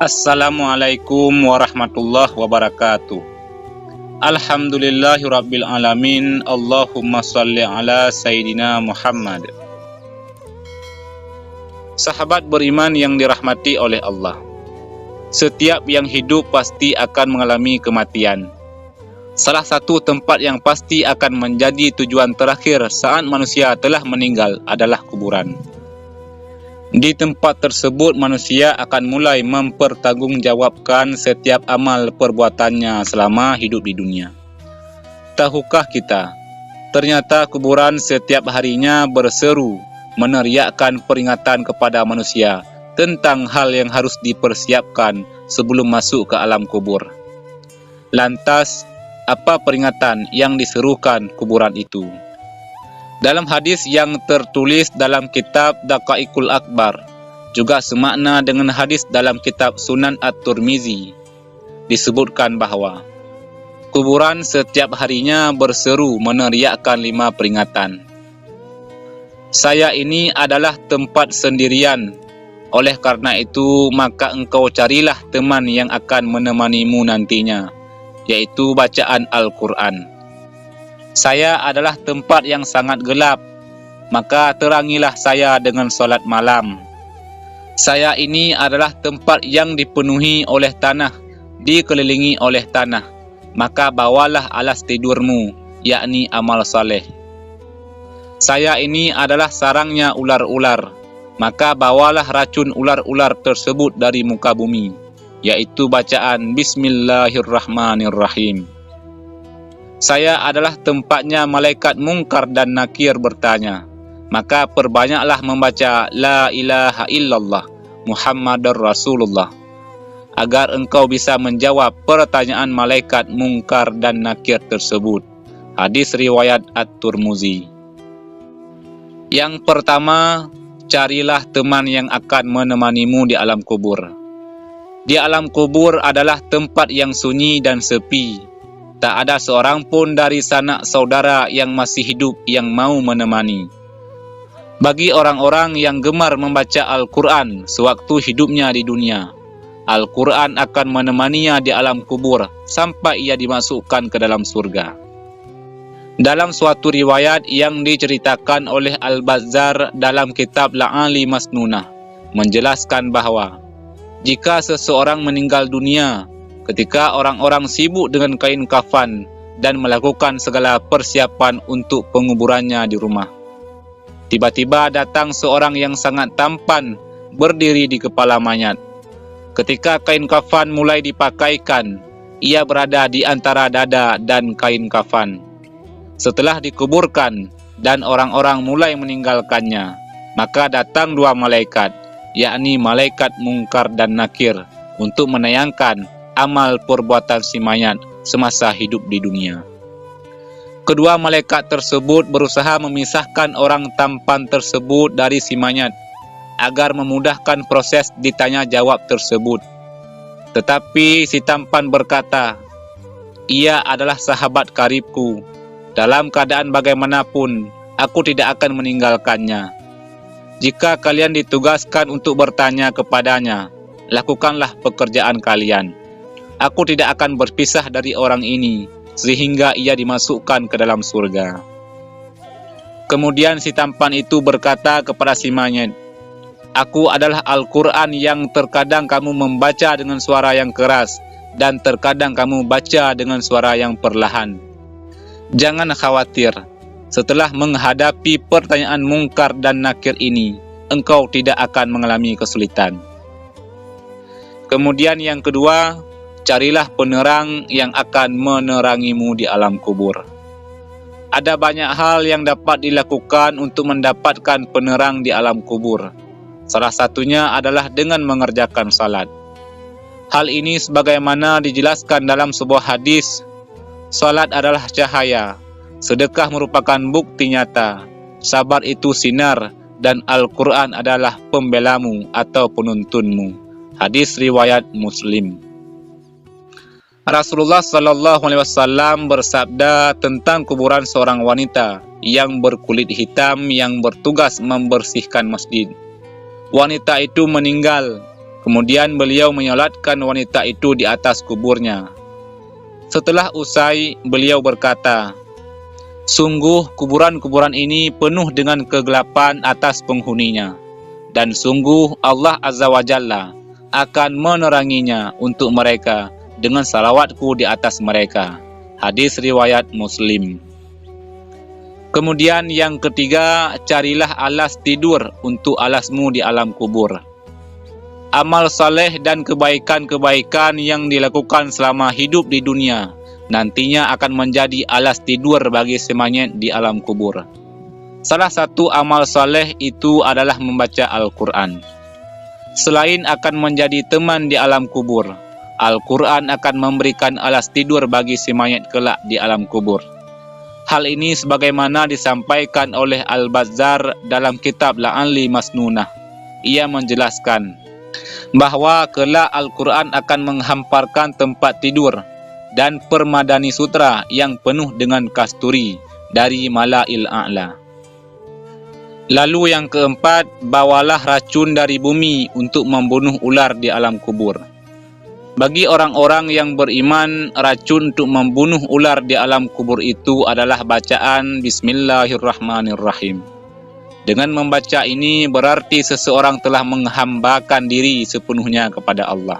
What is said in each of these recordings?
Assalamualaikum warahmatullahi wabarakatuh. Alhamdulillahirabbil alamin. Allahumma shalli ala Sayyidina Muhammad. Sahabat beriman yang dirahmati oleh Allah, setiap yang hidup pasti akan mengalami kematian. Salah satu tempat yang pasti akan menjadi tujuan terakhir saat manusia telah meninggal adalah kuburan. Di tempat tersebut manusia akan mulai mempertanggungjawabkan setiap amal perbuatannya selama hidup di dunia. Tahukah kita, ternyata kuburan setiap harinya berseru meneriakkan peringatan kepada manusia tentang hal yang harus dipersiapkan sebelum masuk ke alam kubur. Lantas, apa peringatan yang diserukan kuburan itu? Dalam hadis yang tertulis dalam kitab Daqaiqul Akbar, juga semakna dengan hadis dalam kitab Sunan At-Tirmizi, disebutkan bahwa kuburan setiap harinya berseru meneriakkan 5 peringatan. Saya ini adalah tempat sendirian, oleh karena itu maka engkau carilah teman yang akan menemanimu nantinya, yaitu bacaan Al-Quran. Saya adalah tempat yang sangat gelap, maka terangilah saya dengan solat malam. Saya ini adalah tempat yang dipenuhi oleh tanah, dikelilingi oleh tanah, maka bawalah alas tidurmu, yakni amal saleh. Saya ini adalah sarangnya ular-ular, maka bawalah racun ular-ular tersebut dari muka bumi, yaitu bacaan Bismillahirrahmanirrahim. Saya adalah tempatnya malaikat Munkar dan Nakir bertanya, maka perbanyaklah membaca La ilaha illallah Muhammadar Rasulullah, agar engkau bisa menjawab pertanyaan malaikat Munkar dan Nakir tersebut. Hadis riwayat At-Tirmizi. Yang pertama, carilah teman yang akan menemanimu di alam kubur. Di alam kubur adalah tempat yang sunyi dan sepi. Tak ada seorang pun dari sanak saudara yang masih hidup yang mau menemani. Bagi orang-orang yang gemar membaca Al-Quran sewaktu hidupnya di dunia, Al-Quran akan menemaninya di alam kubur sampai ia dimasukkan ke dalam surga. Dalam suatu riwayat yang diceritakan oleh Al-Bazzar dalam kitab La'ali Masnunah, menjelaskan bahwa jika seseorang meninggal dunia, ketika orang-orang sibuk dengan kain kafan dan melakukan segala persiapan untuk penguburannya di rumah, tiba-tiba datang seorang yang sangat tampan berdiri di kepala mayat. Ketika kain kafan mulai dipakaikan, ia berada di antara dada dan kain kafan. Setelah dikuburkan dan orang-orang mulai meninggalkannya, maka datang 2 malaikat, yakni malaikat Munkar dan Nakir, untuk menayangkan amal perbuatan si mayat semasa hidup di dunia. Kedua malaikat tersebut berusaha memisahkan orang tampan tersebut dari si mayat agar memudahkan proses ditanya jawab tersebut. Tetapi si tampan berkata, "Ia adalah sahabat karibku. Dalam keadaan bagaimanapun, aku tidak akan meninggalkannya. Jika kalian ditugaskan untuk bertanya kepadanya, lakukanlah pekerjaan kalian. Aku tidak akan berpisah dari orang ini, sehingga ia dimasukkan ke dalam surga." Kemudian si tampan itu berkata kepada si mayat, "Aku adalah Al-Quran yang terkadang kamu membaca dengan suara yang keras, dan terkadang kamu baca dengan suara yang perlahan. Jangan khawatir, setelah menghadapi pertanyaan Munkar dan Nakir ini, engkau tidak akan mengalami kesulitan." Kemudian yang kedua, carilah penerang yang akan menerangimu di alam kubur. Ada banyak hal yang dapat dilakukan untuk mendapatkan penerang di alam kubur. Salah satunya adalah dengan mengerjakan salat. Hal ini sebagaimana dijelaskan dalam sebuah hadis, salat adalah cahaya, sedekah merupakan bukti nyata, sabar itu sinar, dan Al-Quran adalah pembelamu atau penuntunmu. Hadis riwayat Muslim. Rasulullah SAW bersabda tentang kuburan seorang wanita yang berkulit hitam yang bertugas membersihkan masjid. Wanita itu meninggal Kemudian beliau menyolatkan wanita itu di atas kuburnya. Setelah usai, beliau berkata, "Sungguh kuburan-kuburan ini penuh dengan kegelapan atas penghuninya, dan sungguh Allah Azza wa Jalla akan meneranginya untuk mereka dengan salawatku di atas mereka." Hadis riwayat Muslim. Kemudian yang ketiga, carilah alas tidur untuk alasmu di alam kubur. Amal saleh dan kebaikan-kebaikan yang dilakukan selama hidup di dunia nantinya akan menjadi alas tidur bagi si mayit di alam kubur. Salah satu amal saleh itu adalah membaca Al-Quran. Selain akan menjadi teman di alam kubur, Al-Quran akan memberikan alas tidur bagi si mayit kelak di alam kubur. Hal ini sebagaimana disampaikan oleh Al-Bazzar dalam kitab La'alli Masnunah. Ia menjelaskan bahwa kelak Al-Quran akan menghamparkan tempat tidur dan permadani sutra yang penuh dengan kasturi dari Mala'il A'la. Lalu yang keempat, bawalah racun dari bumi untuk membunuh ular di alam kubur. Bagi orang-orang yang beriman, racun untuk membunuh ular di alam kubur itu adalah bacaan Bismillahirrahmanirrahim. Dengan membaca ini berarti seseorang telah menghambakan diri sepenuhnya kepada Allah.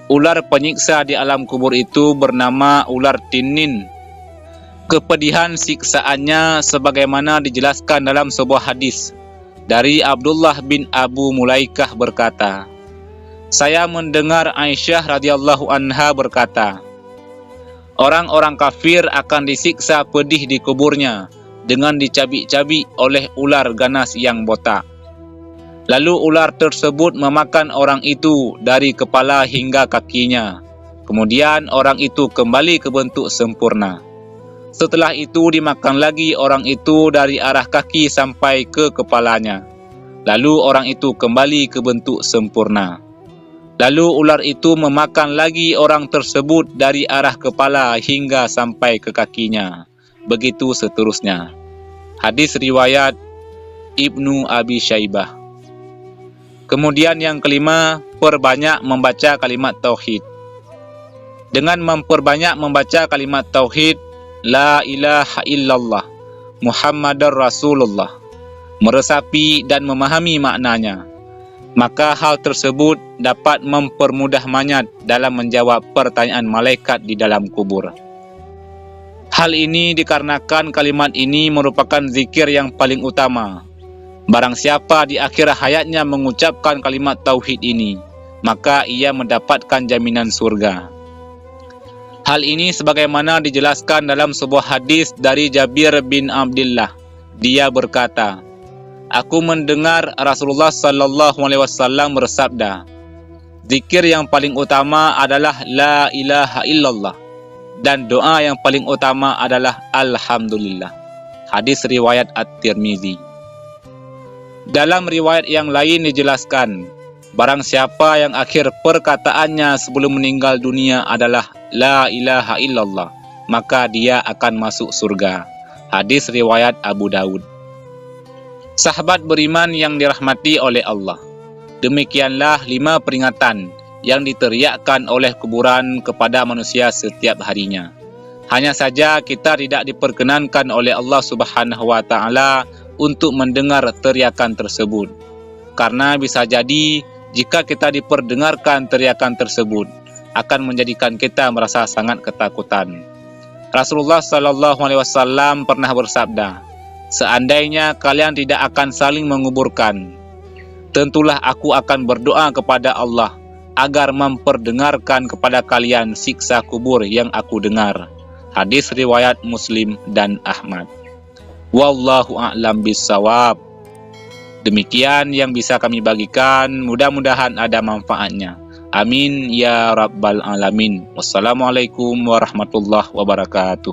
Ular penyiksa di alam kubur itu bernama ular tinin. Kepedihan siksaannya sebagaimana dijelaskan dalam sebuah hadis dari Abdullah bin Abu Mulaikah berkata, "Saya mendengar Aisyah radhiyallahu anha berkata, orang-orang kafir akan disiksa pedih di kuburnya dengan dicabik-cabik oleh ular ganas yang botak. Lalu ular tersebut memakan orang itu dari kepala hingga kakinya. Kemudian orang itu kembali ke bentuk sempurna. Setelah itu dimakan lagi orang itu dari arah kaki sampai ke kepalanya. Lalu orang itu kembali ke bentuk sempurna. Lalu ular itu memakan lagi orang tersebut dari arah kepala hingga sampai ke kakinya. Begitu seterusnya." Hadis riwayat Ibnu Abi Syaibah. Kemudian yang kelima, perbanyak membaca kalimat tauhid. Dengan memperbanyak membaca kalimat tauhid, La ilaha illallah, Muhammadar Rasulullah, meresapi dan memahami maknanya, maka hal tersebut dapat mempermudah mayat dalam menjawab pertanyaan malaikat di dalam kubur. Hal ini dikarenakan kalimat ini merupakan zikir yang paling utama. Barang siapa di akhir hayatnya mengucapkan kalimat tauhid ini, maka ia mendapatkan jaminan surga. Hal ini sebagaimana dijelaskan dalam sebuah hadis dari Jabir bin Abdullah. Dia berkata, "Aku mendengar Rasulullah sallallahu alaihi wasallam bersabda, zikir yang paling utama adalah la ilaha illallah dan doa yang paling utama adalah alhamdulillah." Hadis riwayat At-Tirmizi. Dalam riwayat yang lain dijelaskan, barang siapa yang akhir perkataannya sebelum meninggal dunia adalah la ilaha illallah, maka dia akan masuk surga. Hadis riwayat Abu Daud. Sahabat beriman yang dirahmati oleh Allah, demikianlah 5 peringatan yang diteriakkan oleh kuburan kepada manusia setiap harinya. Hanya saja kita tidak diperkenankan oleh Allah Subhanahu wa taala untuk mendengar teriakan tersebut. Karena bisa jadi jika kita diperdengarkan teriakan tersebut akan menjadikan kita merasa sangat ketakutan. Rasulullah sallallahu alaihi wasallam pernah bersabda, "Seandainya kalian tidak akan saling menguburkan, tentulah aku akan berdoa kepada Allah agar memperdengarkan kepada kalian siksa kubur yang aku dengar." Hadis riwayat Muslim dan Ahmad. Wallahu a'lam bissawab. Demikian yang bisa kami bagikan, mudah-mudahan ada manfaatnya. Amin ya rabbal alamin. Wassalamualaikum warahmatullahi wabarakatuh.